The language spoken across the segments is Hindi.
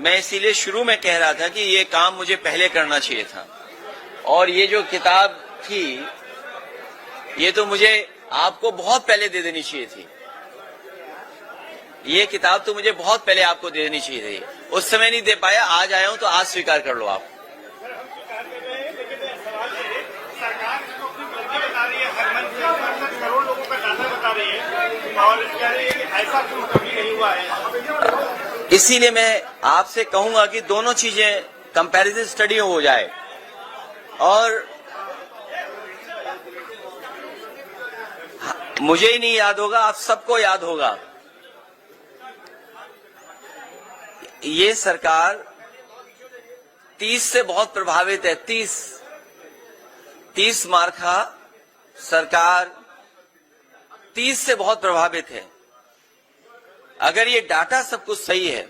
मैं इसीलिए शुरू में कह रहा था कि ये काम मुझे पहले करना चाहिए था, और ये जो किताब थी ये तो मुझे आपको बहुत पहले दे देनी चाहिए थी। ये किताब तो मुझे बहुत पहले आपको दे देनी चाहिए थी, उस समय नहीं दे पाया, आज आया हूं तो आज स्वीकार कर लो आप। करोड़ लोगों का डाटा बता रही है और कह रही है कि ऐसा कुछ कभी नहीं हुआ है। इसीलिए मैं आपसे कहूंगा कि दोनों चीजें कंपैरिजन स्टडी हो जाए, और मुझे ही नहीं याद होगा, आप सबको याद होगा, ये सरकार 30 से बहुत प्रभावित है। 30 मार्का सरकार 30 से बहुत प्रभावित है। अगर ये डाटा सब कुछ सही है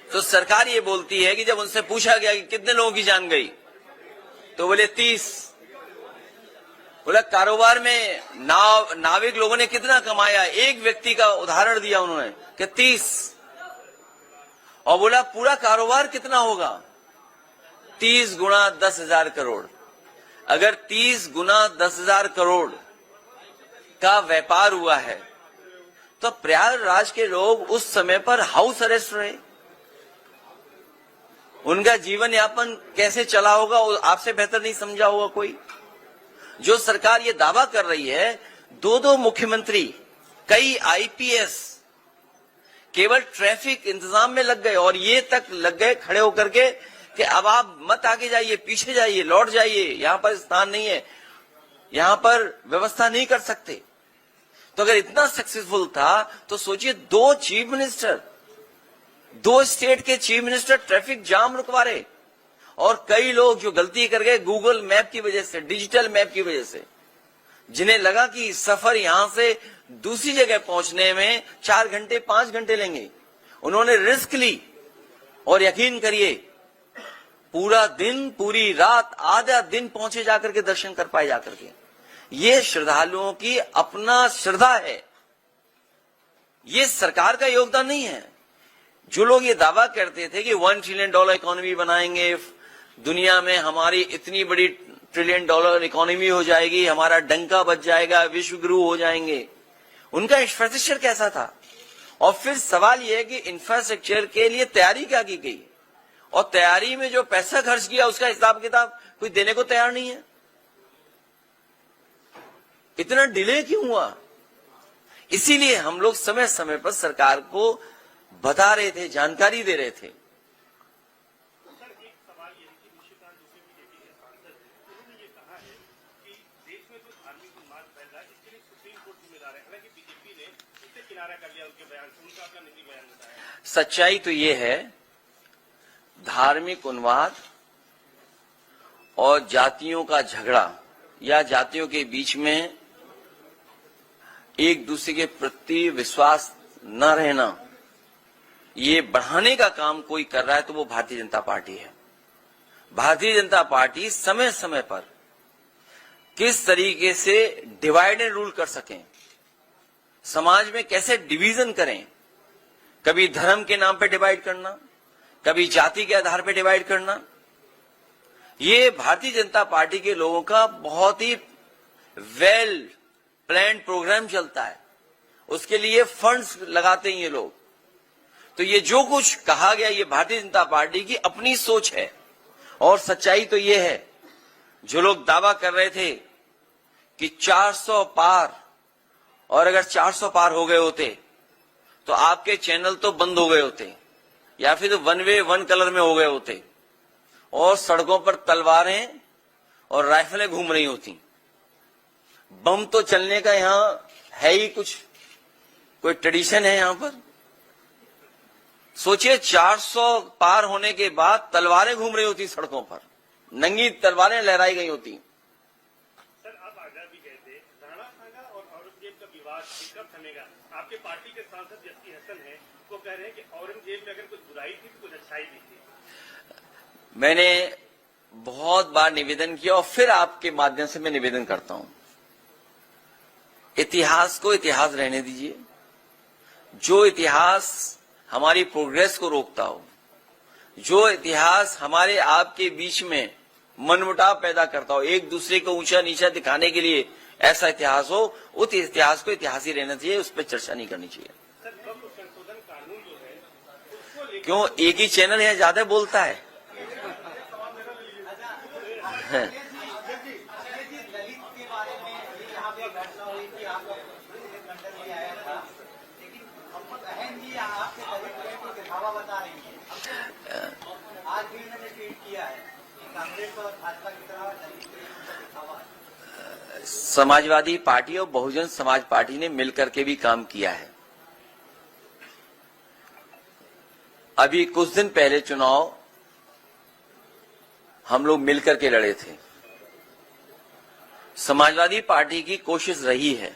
तो सरकार ये बोलती है कि जब उनसे पूछा गया कि कितने लोगों की जान गई तो बोले 30। बोला कारोबार में नाविक लोगों ने कितना कमाया, एक व्यक्ति का उदाहरण दिया उन्होंने कि 30, और बोला पूरा कारोबार कितना होगा, 30 गुणा 10,000 करोड़। अगर 30 गुना 10,000 करोड़ का व्यापार हुआ है तो प्रयागराज के लोग उस समय पर हाउस अरेस्ट रहे, उनका जीवन यापन कैसे चला होगा आपसे बेहतर नहीं समझा होगा कोई। जो सरकार ये दावा कर रही है, 2 मुख्यमंत्री, कई आईपीएस केवल ट्रैफिक इंतजाम में लग गए, और ये तक लग गए खड़े होकर के कि अब आप मत आगे जाइए, पीछे जाइए, लौट जाइए, यहां पर स्थान नहीं है, यहां पर व्यवस्था नहीं कर सकते। तो अगर इतना सक्सेसफुल था तो सोचिए 2 चीफ मिनिस्टर, 2 स्टेट के चीफ मिनिस्टर ट्रैफिक जाम रुकवा रहे, और कई लोग जो गलती कर गए गूगल मैप की वजह से, डिजिटल मैप की वजह से, जिन्हें लगा कि सफर यहां से दूसरी जगह पहुंचने में 4 घंटे 5 घंटे लेंगे, उन्होंने रिस्क ली, और यकीन करिए पूरा दिन, पूरी रात, आधा दिन पहुंचे जाकर के दर्शन कर पाए जाकर के। ये श्रद्धालुओं की अपना श्रद्धा है, ये सरकार का योगदान नहीं है। जो लोग ये दावा करते थे कि $1 ट्रिलियन इकोनॉमी बनाएंगे, दुनिया में हमारी इतनी बड़ी $1 ट्रिलियन इकोनॉमी हो जाएगी, हमारा डंका बच जाएगा, विश्व गुरु हो जाएंगे, उनका इंफ्रास्ट्रक्चर कैसा था? और फिर सवाल यह है कि इंफ्रास्ट्रक्चर के लिए तैयारी क्या की गई, और तैयारी में जो पैसा खर्च किया उसका हिसाब किताब कोई देने को तैयार नहीं है। इतना डिले क्यों हुआ? इसीलिए हम लोग समय समय पर सरकार को बता रहे थे, जानकारी दे रहे थे। सच्चाई तो ये है, धार्मिक उन्माद और जातियों का झगड़ा या जातियों के बीच में एक दूसरे के प्रति विश्वास न रहना, ये बढ़ाने का काम कोई कर रहा है तो वो भारतीय जनता पार्टी है। भारतीय जनता पार्टी समय समय पर किस तरीके से डिवाइड एंड रूल कर सकें, समाज में कैसे डिवीजन करें, कभी धर्म के नाम पे डिवाइड करना, कभी जाति के आधार पे डिवाइड करना, ये भारतीय जनता पार्टी के लोगों का बहुत ही वेल प्लान्ड प्रोग्राम चलता है। उसके लिए फंड्स लगाते हैं ये लोग। तो ये जो कुछ कहा गया, ये भारतीय जनता पार्टी की अपनी सोच है। और सच्चाई तो ये है, जो लोग दावा कर रहे थे कि 400 पार, और अगर 400 पार हो गए होते तो आपके चैनल तो बंद हो गए होते, या फिर वन वे वन कलर में हो गए होते, और सड़कों पर तलवारें और राइफलें घूम रही होती। बम तो चलने का यहां है ही कुछ, कोई ट्रेडिशन है यहां पर? सोचिए 400 पार होने के बाद तलवारें घूम रही होती सड़कों पर, नंगी तलवारें लहराई गई होती। सर, आप आगरा भी गए थे, राणा सांगा और औरंगजेब का विवाद कब थमेगा? आपके पार्टी के सांसद जस्सी हसन हैं, वो कह रहे हैं कि औरंगजेब में अगर कुछ बुराई थी तो कुछ अच्छाई भी थी। मैंने बहुत बार निवेदन किया, और फिर आपके माध्यम से मैं निवेदन करता हूं, इतिहास को इतिहास रहने दीजिए। जो इतिहास हमारी प्रोग्रेस को रोकता हो, जो इतिहास हमारे आपके बीच में मनमुटाव पैदा करता हो, एक दूसरे को ऊंचा नीचा दिखाने के लिए ऐसा इतिहास हो, उस इतिहास को इतिहास ही रहना चाहिए, उस पर चर्चा नहीं करनी चाहिए। सर वक्फ संशोधन कानून जो है उसको लेकर क्यों एक ही चैनल है ज्यादा बोलता है? आज भी उन्होंने ट्वीट किया है कि कांग्रेस और भाजपा की तरह दलित के लिए दिखावा है। समाजवादी पार्टी और बहुजन समाज पार्टी ने मिलकर के भी काम किया है। अभी कुछ दिन पहले चुनाव हम लोग मिलकर के लड़े थे। समाजवादी पार्टी की कोशिश रही है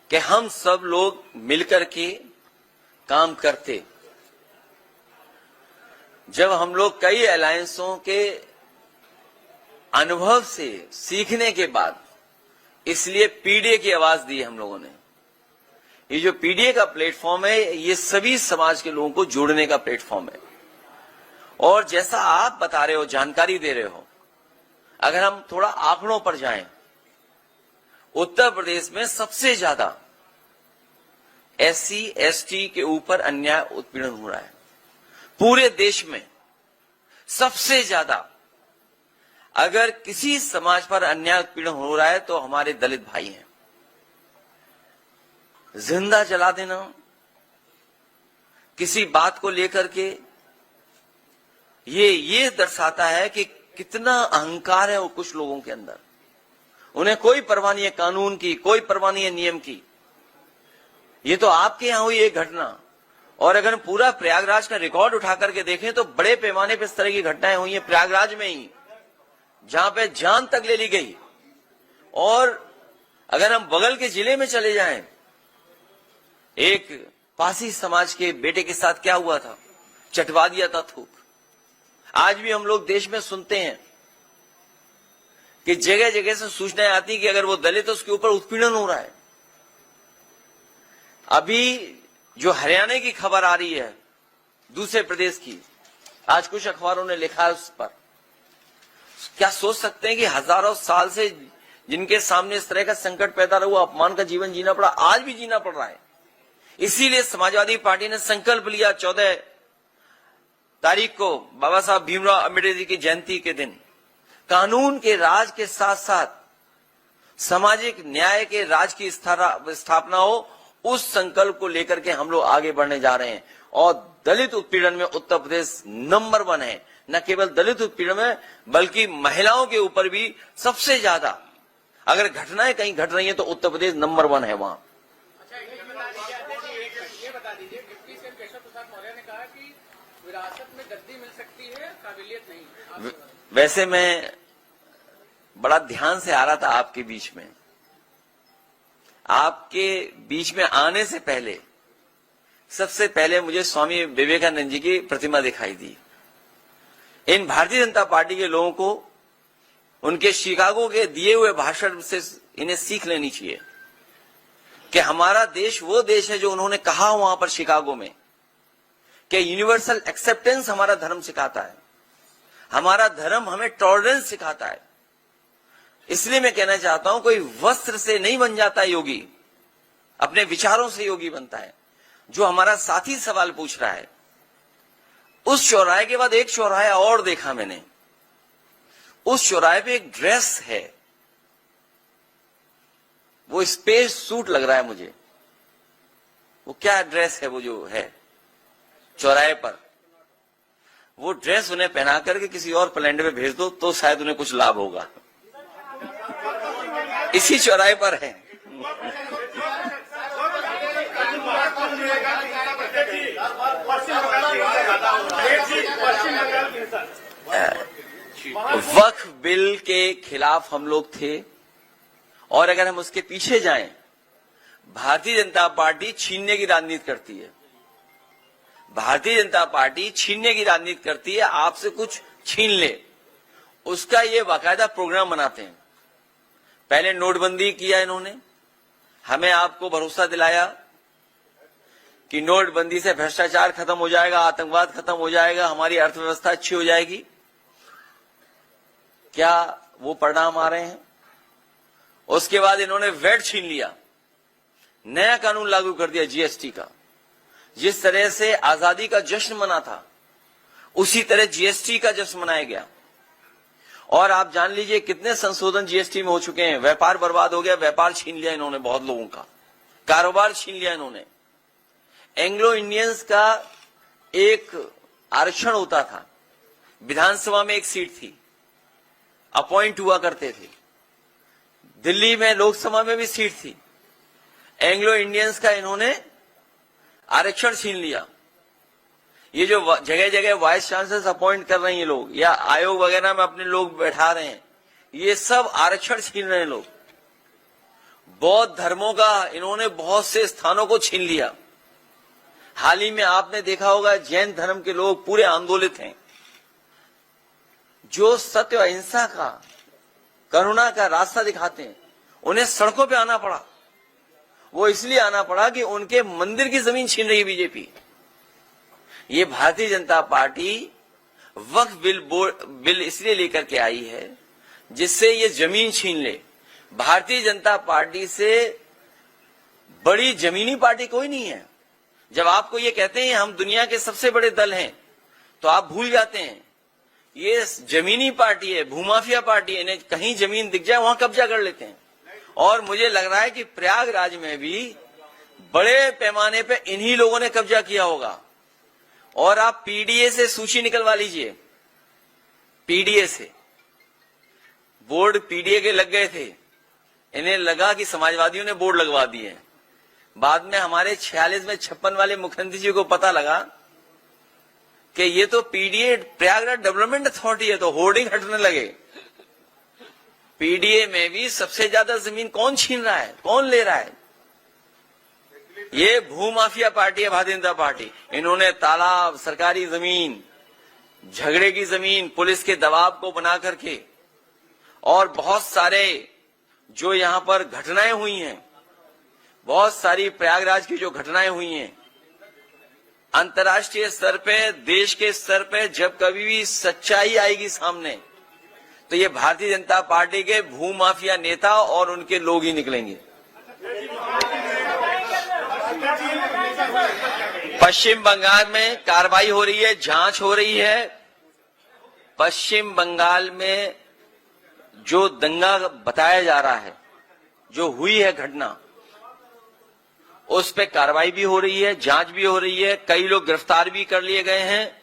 कि हम सब लोग मिलकर के काम करते। जब हम लोग कई अलायंसों के अनुभव से सीखने के बाद इसलिए पीडीए की आवाज दी हम लोगों ने। ये जो पीडीए का प्लेटफॉर्म है, ये सभी समाज के लोगों को जोड़ने का प्लेटफॉर्म है। और जैसा आप बता रहे हो, जानकारी दे रहे हो, अगर हम थोड़ा आंकड़ों पर जाएं, उत्तर प्रदेश में सबसे ज्यादा एससी एसटी के ऊपर अन्याय उत्पीड़न हो रहा है। पूरे देश में सबसे ज्यादा अगर किसी समाज पर अन्याय उत्पीड़न हो रहा है तो हमारे दलित भाई हैं। जिंदा जला देना किसी बात को लेकर के, ये दर्शाता है कि कितना अहंकार है वो कुछ लोगों के अंदर। उन्हें कोई परवाह नहीं है कानून की, कोई परवाह नहीं है नियम की। ये तो आपके यहां हुई एक घटना, और अगर पूरा प्रयागराज का रिकॉर्ड उठा करके देखें तो बड़े पैमाने पर इस तरह की घटनाएं हुई हैं प्रयागराज में ही, जहां पे जान तक ले ली गई। और अगर हम बगल के जिले में चले जाएं, एक पासी समाज के बेटे के साथ क्या हुआ था, चटवा दिया था थूक। आज भी हम लोग देश में सुनते हैं कि जगह जगह से सूचनाएं आती कि अगर वो दलित है उसके ऊपर उत्पीड़न हो रहा है। अभी जो हरियाणा की खबर आ रही है दूसरे प्रदेश की, आज कुछ अखबारों ने लिखा है उस पर। क्या सोच सकते हैं कि हजारों साल से जिनके सामने इस तरह का संकट पैदा हुआ, अपमान का जीवन जीना पड़ा, आज भी जीना पड़ रहा है। इसीलिए समाजवादी पार्टी ने संकल्प लिया 14 तारीख को बाबा साहब भीमराव अम्बेडकर जी की जयंती के दिन कानून के राज के साथ साथ सामाजिक न्याय के राज की स्थापना हो। उस संकल्प को लेकर के हम लोग आगे बढ़ने जा रहे हैं। और दलित उत्पीड़न में उत्तर प्रदेश नंबर 1 है। न केवल दलित उत्पीड़न में बल्कि महिलाओं के ऊपर भी सबसे ज्यादा अगर घटनाएं कहीं घट रही हैं तो उत्तर प्रदेश नंबर 1 है वहां। अच्छा, ये बता दीजिए, डिप्टी सीएम केशव प्रसाद मौर्य ने कहा कि विरासत में गद्दी मिल सकती है, काबिलियत नहीं। वैसे मैं बड़ा ध्यान से आ रहा था आपके बीच में। आपके बीच में आने से पहले सबसे पहले मुझे स्वामी विवेकानंद जी की प्रतिमा दिखाई दी। इन भारतीय जनता पार्टी के लोगों को उनके शिकागो के दिए हुए भाषण से इन्हें सीख लेनी चाहिए कि हमारा देश वो देश है जो उन्होंने कहा वहां पर शिकागो में कि यूनिवर्सल एक्सेप्टेंस हमारा धर्म सिखाता है, हमारा धर्म हमें टॉलरेंस सिखाता है। इसलिए मैं कहना चाहता हूं, कोई वस्त्र से नहीं बन जाता योगी, अपने विचारों से योगी बनता है। जो हमारा साथी सवाल पूछ रहा है, उस चौराहे के बाद एक चौराहा और देखा मैंने। उस चौराहे पे एक ड्रेस है, वो स्पेस सूट लग रहा है मुझे। वो क्या ड्रेस है वो जो है चौराहे पर? वो ड्रेस उन्हें पहना करके किसी और प्लेनेट पे भेज दो तो शायद उन्हें कुछ लाभ होगा। इसी चौराहे पर है। वक्फ बिल के खिलाफ हम लोग थे, और अगर हम उसके पीछे जाएं, भारतीय जनता पार्टी छीनने की राजनीति करती है। भारतीय जनता पार्टी छीनने की राजनीति करती है, आपसे कुछ छीन ले, उसका ये बाकायदा प्रोग्राम बनाते हैं। पहले नोटबंदी किया इन्होंने, हमें आपको भरोसा दिलाया कि नोटबंदी से भ्रष्टाचार खत्म हो जाएगा, आतंकवाद खत्म हो जाएगा, हमारी अर्थव्यवस्था अच्छी हो जाएगी। क्या वो परिणाम आ रहे हैं? उसके बाद इन्होंने वैट छीन लिया, नया कानून लागू कर दिया जीएसटी का। जिस तरह से आजादी का जश्न मना था, उसी तरह जीएसटी का जश्न मनाया गया। और आप जान लीजिए कितने संशोधन जीएसटी में हो चुके हैं। व्यापार बर्बाद हो गया, व्यापार छीन लिया इन्होंने बहुत लोगों का, कारोबार छीन लिया इन्होंने। एंग्लो इंडियंस का एक आरक्षण होता था, विधानसभा में एक सीट थी, अपॉइंट हुआ करते थे। दिल्ली में लोकसभा में भी सीट थी। एंग्लो इंडियंस का इन्होंने आरक्षण छीन लिया। ये जो जगह जगह वाइस चांसलर्स अपॉइंट कर रहे हैं ये लोग, या आयोग वगैरह में अपने लोग बैठा रहे हैं, ये सब आरक्षण छीन रहे हैं लोग। बौद्ध धर्मों का इन्होंने बहुत से स्थानों को छीन लिया। हाल ही में आपने देखा होगा जैन धर्म के लोग पूरे आंदोलित हैं। जो सत्य अहिंसा का, करुणा का रास्ता दिखाते हैं, उन्हें सड़कों पे आना पड़ा। वो इसलिए आना पड़ा कि उनके मंदिर की जमीन छीन रही है बीजेपी। ये भारतीय जनता पार्टी वक्फ बिल इसलिए लेकर के आई है जिससे ये जमीन छीन ले। भारतीय जनता पार्टी से बड़ी जमीनी पार्टी कोई नहीं है। जब आपको ये कहते हैं हम दुनिया के सबसे बड़े दल हैं, तो आप भूल जाते हैं ये जमीनी पार्टी है, भूमाफिया पार्टी है। इन्हें कहीं जमीन दिख जाए वहां कब्जा कर लेते हैं। और मुझे लग रहा है कि प्रयागराज में भी बड़े पैमाने पे इन्हीं लोगों ने कब्जा किया होगा। और आप पीडीए से सूची निकलवा लीजिए, पीडीए से बोर्ड पीडीए के लग गए थे। इन्हें लगा कि समाजवादियों ने बोर्ड लगवा दिए। बाद में हमारे 46 में 56 वाले मुख्यमंत्री जी को पता लगा कि ये तो पीडीए प्रयागराज डेवलपमेंट अथॉरिटी है, तो होर्डिंग हटने लगे। पीडीए में भी सबसे ज्यादा जमीन कौन छीन रहा है, कौन ले रहा है? ये भूमाफिया पार्टी है भारतीय जनता पार्टी। इन्होंने तालाब, सरकारी जमीन, झगड़े की जमीन, पुलिस के दबाव को बना करके, और बहुत सारे जो यहां पर घटनाएं हुई हैं, बहुत सारी प्रयागराज की जो घटनाएं हुई हैं, अंतर्राष्ट्रीय स्तर पे, देश के स्तर पे जब कभी भी सच्चाई आएगी सामने, तो ये भारतीय जनता पार्टी के भूमाफिया नेता और उनके लोग ही निकलेंगे। पश्चिम बंगाल में कार्रवाई हो रही है, जांच हो रही है। पश्चिम बंगाल में जो दंगा बताया जा रहा है, जो हुई है घटना, उस पे कार्रवाई भी हो रही है, जांच भी हो रही है। कई लोग गिरफ्तार भी कर लिए गए हैं।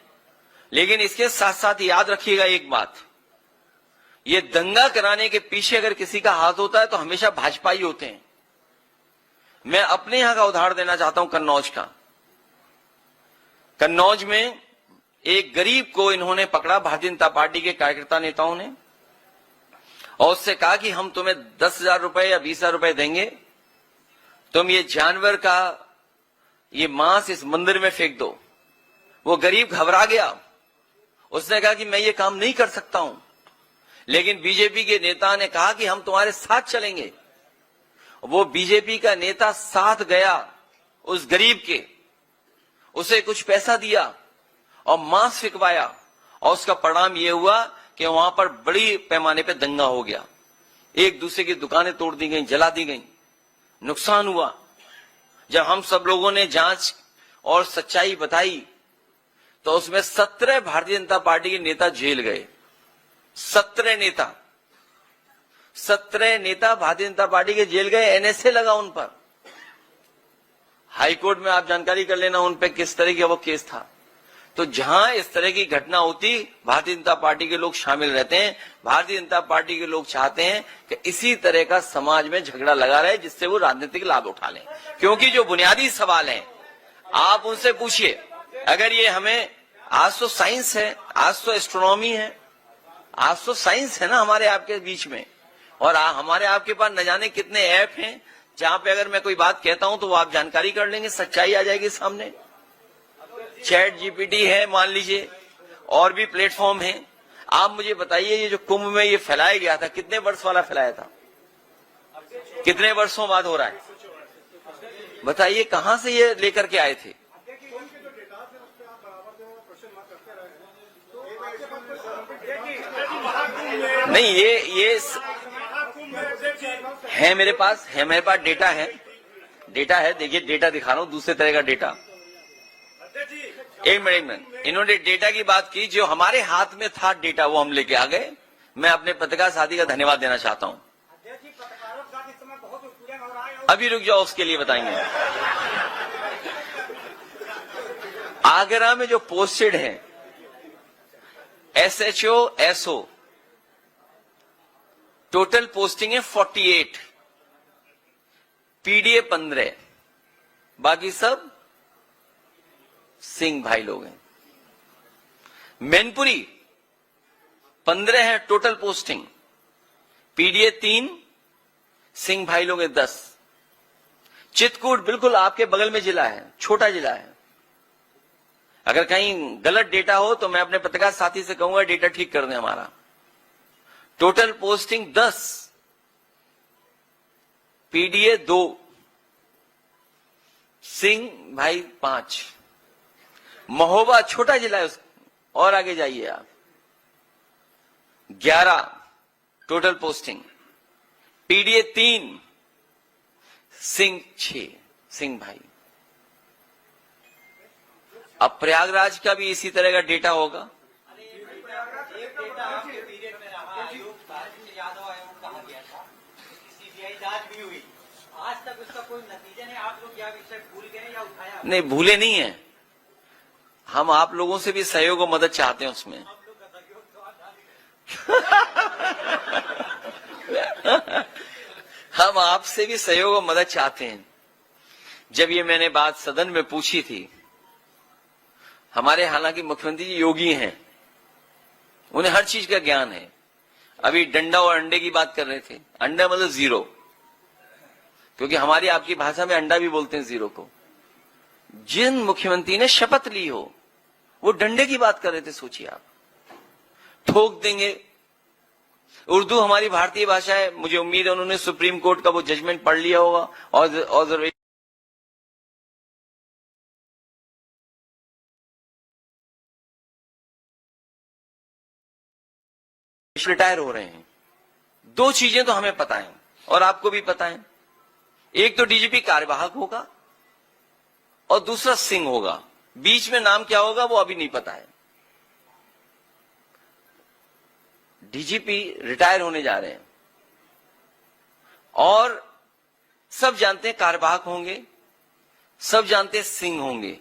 लेकिन इसके साथ साथ याद रखिएगा एक बात, ये दंगा कराने के पीछे अगर किसी का हाथ होता है तो हमेशा भाजपा ही होते हैं। मैं अपने यहां का उदाहरण देना चाहता हूं, कन्नौज का। कन्नौज में एक गरीब को इन्होंने पकड़ा, भारतीय जनता पार्टी के कार्यकर्ता नेताओं ने, और उससे कहा कि हम तुम्हें 10,000 रुपए या 20,000 रुपए देंगे, तुम ये जानवर का ये मांस इस मंदिर में फेंक दो। वो गरीब घबरा गया, उसने कहा कि मैं ये काम नहीं कर सकता हूं। लेकिन बीजेपी के नेता ने कहा कि हम तुम्हारे साथ चलेंगे। वो बीजेपी का नेता साथ गया उस गरीब के, उसे कुछ पैसा दिया और मांस फिकवाया, और उसका परिणाम यह हुआ कि वहां पर बड़ी पैमाने पे दंगा हो गया। एक दूसरे की दुकानें तोड़ दी गई, जला दी गई, नुकसान हुआ। जब हम सब लोगों ने जांच और सच्चाई बताई तो उसमें 17 भारतीय जनता पार्टी के नेता जेल गए। 17 नेता भारतीय जनता पार्टी के जेल गए। एनएसए लगा उन पर। हाईकोर्ट में आप जानकारी कर लेना उन पे किस तरह का वो केस था। तो जहां इस तरह की घटना होती, भारतीय जनता पार्टी के लोग शामिल रहते हैं। भारतीय जनता पार्टी के लोग चाहते हैं कि इसी तरह का समाज में झगड़ा लगा रहे, जिससे वो राजनीतिक लाभ उठा लें। क्योंकि जो बुनियादी सवाल हैं आप उनसे पूछिए। अगर ये हमें, आज तो साइंस है, आज तो एस्ट्रोनॉमी है, आज तो साइंस है ना हमारे आपके बीच में, और हमारे आपके पास न जाने कितने ऐप हैं जहां पे अगर मैं कोई बात कहता हूं तो वो आप जानकारी कर लेंगे, सच्चाई आ जाएगी सामने। चैट जीपीटी है मान लीजिए, और भी प्लेटफॉर्म हैं। आप मुझे बताइए ये जो कुंभ में ये फैलाया गया था, कितने वर्ष वाला फैलाया था, कितने वर्षों बाद हो रहा है? बताइए कहां से ये लेकर के आए थे? नहीं, ये है मेरे पास डेटा है। देखिए, डेटा दिखा रहा हूं, दूसरे तरह का डेटा। एक मिनट, इन्होंने डेटा की बात की, जो हमारे हाथ में था डेटा वो हम लेके आ गए। मैं अपने पत्रकार साथी का धन्यवाद देना चाहता हूं। अभी रुक जाओ, उसके लिए बताएंगे। आगरा में जो पोस्टेड है SHO SO, टोटल पोस्टिंग है 48, PDA 15, बाकी सब सिंह भाई लोग हैं। मैनपुरी 15 है टोटल पोस्टिंग, PDA 3, सिंह भाई लोग हैं 10। चित्रकूट बिल्कुल आपके बगल में जिला है, छोटा जिला है। अगर कहीं गलत डेटा हो तो मैं अपने पत्रकार साथी से कहूंगा डेटा ठीक कर दें हमारा। टोटल पोस्टिंग 10, PDA 2, सिंह भाई 5। महोबा छोटा जिला है, और आगे जाइए आप, 11 total posting, PDA 3, Singh 6, Singh भाई। अब प्रयागराज का भी इसी तरह का डेटा होगा। एक डेटा आपके पीरियड में रहा आयोग का, जिसे यादव आयोग कहा गया था, CBI जांच भी हुई, आज तक उसका कोई नतीजा नहीं। आप लोग क्या विषय भूल गए या उठाया? नहीं, भूले नहीं है, हम आप लोगों से भी सहयोग और मदद चाहते हैं उसमें। हम आपसे भी सहयोग और मदद चाहते हैं। जब ये मैंने बात सदन में पूछी थी, हमारे हालांकि मुख्यमंत्री जी योगी हैं, उन्हें हर चीज का ज्ञान है। अभी डंडा और अंडे की बात कर रहे थे, अंडा मतलब 0, क्योंकि हमारी आपकी भाषा में अंडा भी बोलते हैं 0 को। जिन मुख्यमंत्री ने शपथ ली हो वो डंडे की बात कर रहे थे, सोचिए आप। ठोक देंगे। उर्दू हमारी भारतीय भाषा है, मुझे उम्मीद है उन्होंने सुप्रीम कोर्ट का वो जजमेंट पढ़ लिया होगा और रिटायर हो रहे हैं। 2 चीजें तो हमें पता है और आपको भी पता है, एक तो DGP कार्यवाहक होगा और दूसरा सिंह होगा। बीच में नाम क्या होगा वो अभी नहीं पता है। DGP रिटायर होने जा रहे हैं और सब जानते हैं कार्यवाहक होंगे, सब जानते हैं सिंह होंगे।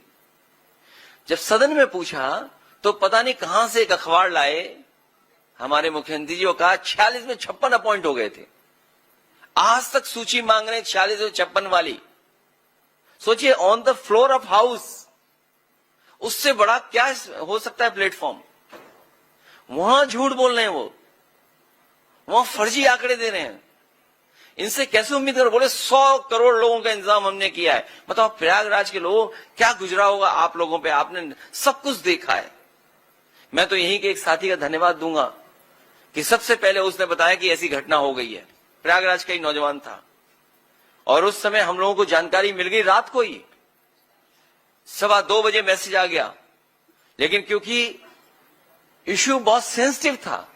जब सदन में पूछा तो पता नहीं कहां से एक अखबार लाए हमारे मुख्यमंत्री जी, को कहा 46 में 56 अपॉइंट हो गए थे। आज तक सूची मांग रहे हैं 46 और 56 वाली। सोचिए, on the floor of house, उससे बड़ा क्या हो सकता है प्लेटफॉर्म। वहां झूठ बोल रहे हैं, वो वहां फर्जी आंकड़े दे रहे हैं। इनसे कैसे उम्मीद करो? बोले 100 करोड़ लोगों का इंतजाम हमने किया है। बताओ प्रयागराज के लोगों क्या गुजरा होगा आप लोगों पे, आपने सब कुछ देखा है। मैं तो यही के एक साथी का धन्यवाद दूंगा कि सबसे पहले उसने बताया कि ऐसी घटना हो गई है। प्रयागराज का ही नौजवान था और उस समय हम लोगों को जानकारी मिल गई रात को ही, 2:15 बजे मैसेज आ गया। लेकिन क्योंकि इश्यू बहुत सेंसिटिव था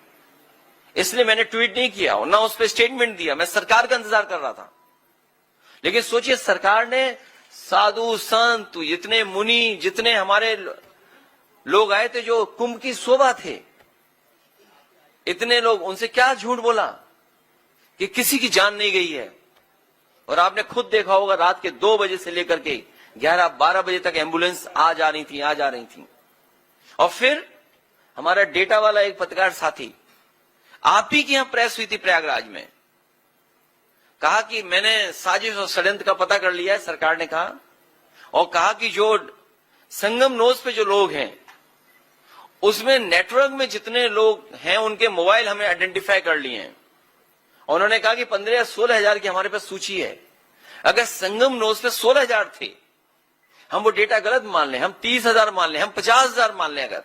इसलिए मैंने ट्वीट नहीं किया और ना उस पर स्टेटमेंट दिया। मैं सरकार का इंतजार कर रहा था। लेकिन सोचिए, सरकार ने साधु संत, जितने मुनि, जितने हमारे लोग आए थे जो कुंभ की शोभा थे, इतने लोग, उनसे क्या झूठ बोला कि किसी की जान नहीं गई है। और आपने खुद देखा होगा रात के 2 बजे से लेकर के 11-12 बजे तक एम्बुलेंस आ जा रही थी। और फिर हमारा डेटा वाला एक पत्रकार साथी, आप ही की यहां प्रेस हुई थी प्रयागराज में, कहा कि मैंने साजिश और षड्यंत्र का पता कर लिया है, सरकार ने कहा, और कहा कि जो संगम नोज पे जो लोग हैं उसमें नेटवर्क में जितने लोग हैं उनके मोबाइल हमने आइडेंटिफाई कर लिए हैं। उन्होंने कहा कि 15 या 16 हजार की हमारे पास सूची है। अगर संगम नोज पे 16 हजार थे, हम वो डेटा गलत मान लें, हम 30 हजार मान लें, हम 50 हजार मान लें, अगर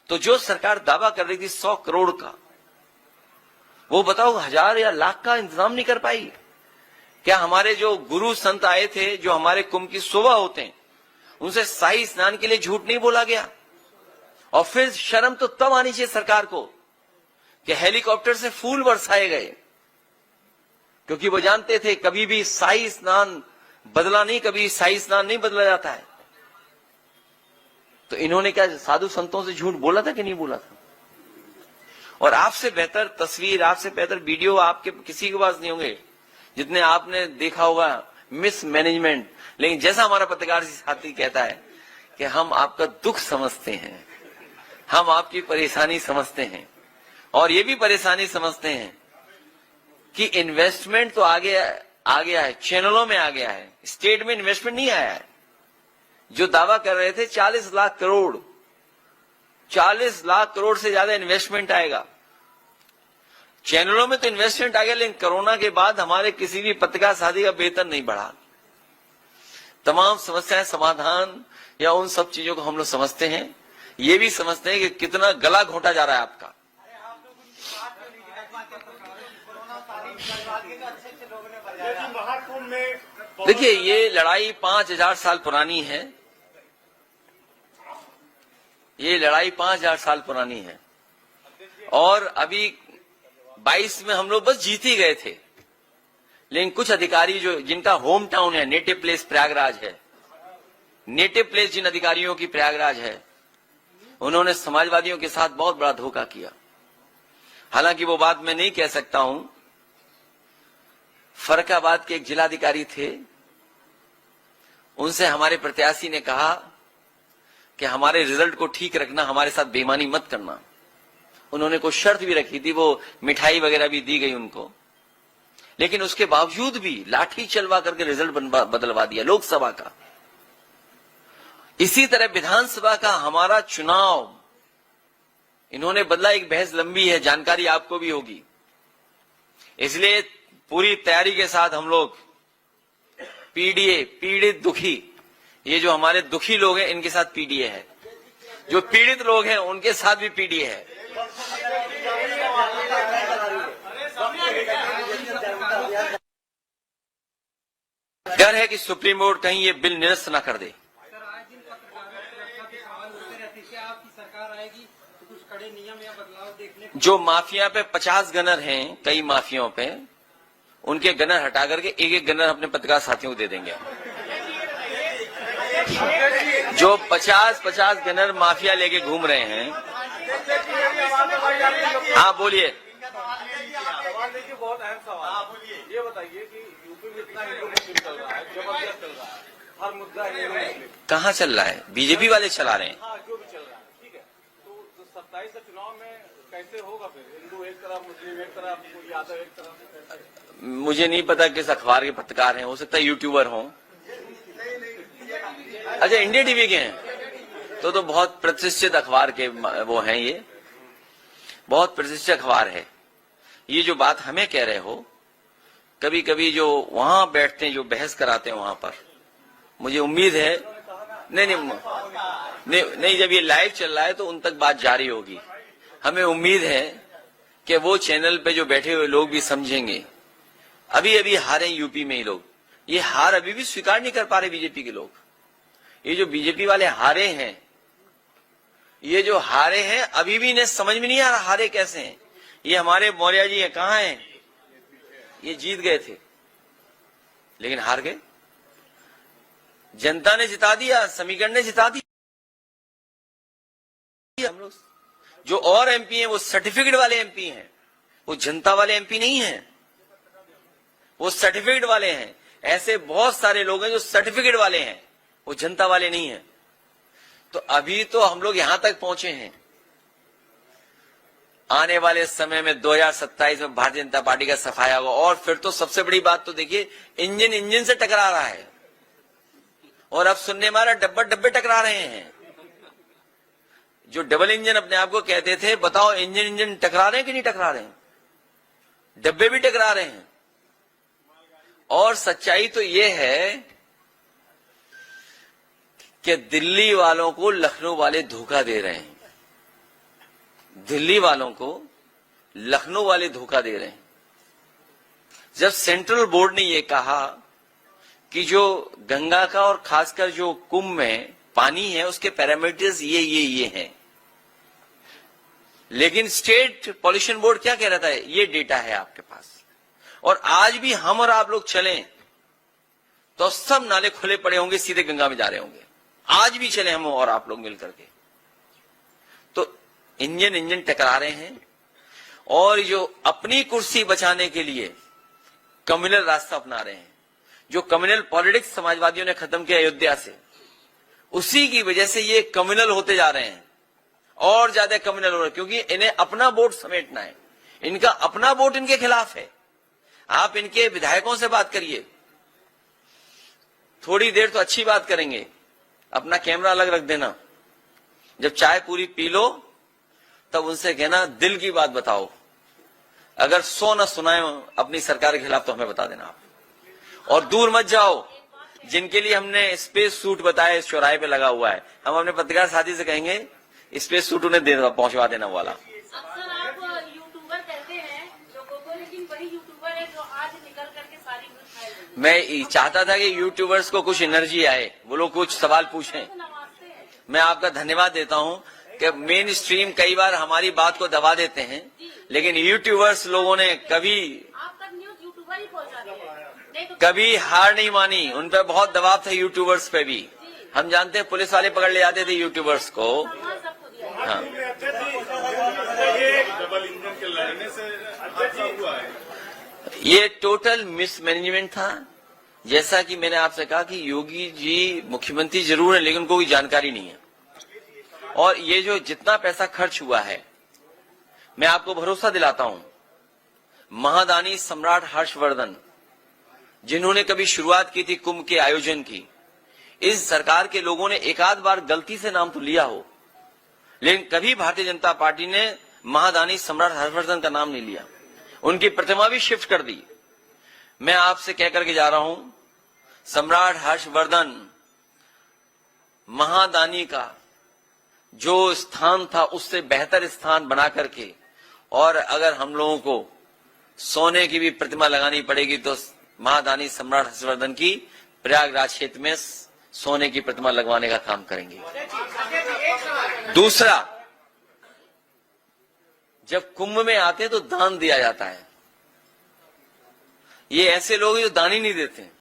तो जो सरकार दावा कर रही थी 100 करोड़ का, वो बताओ 1000 या लाख का इंतजाम नहीं कर पाई। क्या हमारे जो गुरु संत आए थे, जो हमारे कुंभ की शोभा होते हैं, उनसे शाही स्नान के लिए झूठ नहीं बोला गया? और फिर शर्म तो तब आनी चाहिए सरकार को कि हेलीकॉप्टर से फूल बरसाए गए, क्योंकि वो जानते थे कभी भी शाही स्नान बदला नहीं, कभी शाही स्नान नहीं बदला जाता है। तो इन्होंने क्या साधु संतों से झूठ बोला था कि नहीं बोला था? और आपसे बेहतर तस्वीर, आपसे बेहतर वीडियो आपके किसी के पास नहीं होंगे जितने आपने देखा होगा मिस मैनेजमेंट। लेकिन जैसा हमारा पत्रकार साथी कहता है कि हम आपका दुख समझते हैं, हम आपकी परेशानी समझते हैं, और ये भी परेशानी समझते हैं कि इन्वेस्टमेंट तो आ गया है, चैनलों में आ गया है, स्टेट में इन्वेस्टमेंट नहीं आया है। जो दावा कर रहे थे 40 लाख करोड़, 40 लाख करोड़ से ज्यादा इन्वेस्टमेंट आएगा, चैनलों में तो इन्वेस्टमेंट आ गया, लेकिन कोरोना के बाद हमारे किसी भी पत्रकार साथी का वेतन नहीं बढ़ा। तमाम समस्याएं समाधान या उन सब चीजों को हम लोग समझते हैं, ये भी समझते हैं कि कितना गला घोंटा जा रहा है आपका। महाकुंभ में देखिए, ये लड़ाई 5000 साल पुरानी है, ये लड़ाई 5000 साल पुरानी है, और अभी 22 में हम लोग बस जीत ही गए थे। लेकिन कुछ अधिकारी जो जिनका होम टाउन है, नेटिव प्लेस प्रयागराज है, नेटिव प्लेस जिन अधिकारियों की प्रयागराज है, उन्होंने समाजवादियों के साथ बहुत बड़ा धोखा किया। हालांकि वो बात मैं नहीं कह सकता हूं। फर्रुखाबाद के एक जिलाधिकारी थे, उनसे हमारे प्रत्याशी ने कहा कि हमारे रिजल्ट को ठीक रखना, हमारे साथ बेईमानी मत करना। उन्होंने कोई शर्त भी रखी थी, वो मिठाई वगैरह भी दी गई उनको, लेकिन उसके बावजूद भी लाठी चलवा करके रिजल्ट बदलवा दिया लोकसभा का। इसी तरह विधानसभा का हमारा चुनाव इन्होंने बदला। एक बहस लंबी है, जानकारी आपको भी होगी, इसलिए पूरी तैयारी के साथ हम लोग पीडीए, पीड़ित दुखी, ये जो हमारे दुखी लोग हैं इनके साथ पीडीए है, जो पीड़ित लोग हैं उनके साथ भी पीडीए है। डर है कि सुप्रीम कोर्ट कहीं ये बिल निरस्त न कर दे। जो माफिया पे 50 गनर हैं, कई माफियाओं पे, उनके गनर हटा करके एक एक गनर अपने पत्रकार साथियों को दे देंगे। जो 50 गनर माफिया लेके घूम रहे हैं। हाँ बोलिए। बहुत अहम सवाल, ये बताइए कि यूपी में इतना हिंदू मुस्लिम चल रहा है, जबरदस्त चल रहा है, हर मुद्दा हिंदू मुस्लिम। कहाँ चल रहा है? बीजेपी वाले चला रहे हैं। हाँ, जो भी चल रहा है, ठीक है। तो 27 चुनाव में कैसे होगा फिर? हिंदू एक तरफ, मुस्लिम एक तरफ, यादव एक तरफ। मुझे नहीं पता किस अखबार के पत्रकार हैं, हो सकता है यूट्यूबर हों। अच्छा, इंडिया टीवी के हैं, तो बहुत प्रतिष्ठित अखबार के वो हैं, ये बहुत प्रतिष्ठित अखबार है। ये जो बात हमें कह रहे हो, कभी कभी जो वहां बैठते हैं, जो बहस कराते हैं वहां पर, मुझे उम्मीद है नहीं, जब ये लाइव चल रहा है तो उन तक बात जारी होगी। हमें उम्मीद है कि वो चैनल पे जो बैठे हुए लोग भी समझेंगे। अभी अभी हारे यूपी में ही लोग, ये हार अभी भी स्वीकार नहीं कर पा रहे बीजेपी के लोग। ये जो बीजेपी वाले हारे हैं, ये जो हारे हैं, अभी भी इन्हें समझ में नहीं आ रहा हारे कैसे हैं। ये हमारे मौर्य जी हैं, कहाँ हैं? ये जीत गए थे लेकिन हार गए। जनता ने जिता दिया, समीकरण ने जिता दिया। हम लोग जो और एमपी हैं वो सर्टिफिकेट वाले एमपी हैं, वो जनता वाले एमपी नहीं हैं, वो सर्टिफिकेट वाले हैं। ऐसे बहुत सारे लोग हैं जो सर्टिफिकेट वाले हैं, वो जनता वाले नहीं हैं। तो अभी तो हम लोग यहां तक पहुंचे हैं। आने वाले समय में 2027 में भारतीय जनता पार्टी का सफाया होगा। और फिर तो सबसे बड़ी बात तो देखिए, इंजन से टकरा रहा है, और अब सुनने में आ रहा डब्बे टकरा रहे हैं। जो डबल इंजन अपने आप को कहते थे, बताओ इंजन टकरा रहे हैं कि नहीं टकरा रहे हैं? डब्बे भी टकरा रहे हैं। और सच्चाई तो यह है कि दिल्ली वालों को लखनऊ वाले धोखा दे रहे हैं, दिल्ली वालों को लखनऊ वाले धोखा दे रहे हैं। जब सेंट्रल बोर्ड ने यह कहा कि जो गंगा का और खासकर जो कुंभ में पानी है उसके पैरामीटर्स ये हैं, लेकिन स्टेट पॉल्यूशन बोर्ड क्या कह रहा था, ये डेटा है आपके पास, और आज भी हम और आप लोग चलें तो सब नाले खुले पड़े होंगे, सीधे गंगा में जा रहे होंगे। आज भी चले हम और आप लोग मिलकर के, तो इंजन टकरा रहे हैं, और जो अपनी कुर्सी बचाने के लिए कम्युनल रास्ता अपना रहे हैं, जो कम्युनल पॉलिटिक्स समाजवादियों ने खत्म किया अयोध्या से, उसी की वजह से ये कम्युनल होते जा रहे हैं, और ज्यादा कम्युनल हो रहे हैं, क्योंकि इन्हें अपना वोट समेटना है, इनका अपना वोट इनके खिलाफ है। आप इनके विधायकों से बात करिए, थोड़ी देर तो अच्छी बात करेंगे, अपना कैमरा अलग रख देना, जब चाय पूरी पी लो तब उनसे कहना दिल की बात बताओ, अगर 100 न सुनाए अपनी सरकार के खिलाफ तो हमें बता देना आप, और दूर मत जाओ। जिनके लिए हमने स्पेस सूट बताया इस चौराहे पे लगा हुआ है, हम अपने पत्रकार साथी से कहेंगे स्पेस सूट उन्हें पहुंचवा देना वाला। अक्सर आप यूट्यूबर कहते हैं लोगों को, लेकिन वही यूट्यूबर है जो आज निकल करके सारी न्यूज फैल रही है। मैं चाहता था कि यूट्यूबर्स को कुछ एनर्जी आए, वो लोग कुछ सवाल पूछें। मैं आपका धन्यवाद देता हूं कि मेन स्ट्रीम कई बार हमारी बात को दबा देते हैं, लेकिन यूट्यूबर्स लोगों ने कभी आप तक न्यूज यूट्यूबर ही पहुंचाते हैं, नहीं तो कभी हार नहीं मानी। उन पर बहुत दबाव था यूट्यूबर्स पे भी, हम जानते हैं पुलिस वाले पकड़ ले जाते थे यूट्यूबर्स को। सम्मान सबको दिया है। हाँ, डबल इंजन के लड़ने से हादसा हुआ है। ये टोटल मिसमैनेजमेंट था। जैसा कि मैंने आपसे कहा कि योगी जी मुख्यमंत्री जरूर है, लेकिन कोई जानकारी नहीं है, और ये जो जितना पैसा खर्च हुआ है, मैं आपको भरोसा दिलाता हूं, महादानी सम्राट हर्षवर्धन जिन्होंने कभी शुरुआत की थी कुंभ के आयोजन की, इस सरकार के लोगों ने एक आध बार गलती से नाम तो लिया हो, लेकिन कभी भारतीय जनता पार्टी ने महादानी सम्राट हर्षवर्धन का नाम नहीं लिया। उनकी प्रतिमा भी शिफ्ट कर दी। मैं आपसे कह करके जा रहा हूं, सम्राट हर्षवर्धन महादानी का जो स्थान था उससे बेहतर स्थान बना करके, और अगर हम लोगों को सोने की भी प्रतिमा लगानी पड़ेगी तो महादानी सम्राट हर्षवर्धन की प्रयागराज क्षेत्र में सोने की प्रतिमा लगवाने का काम करेंगे। दूसरा, जब कुंभ में आते हैं तो दान दिया जाता है, ये ऐसे लोग हैं जो दान ही नहीं देते।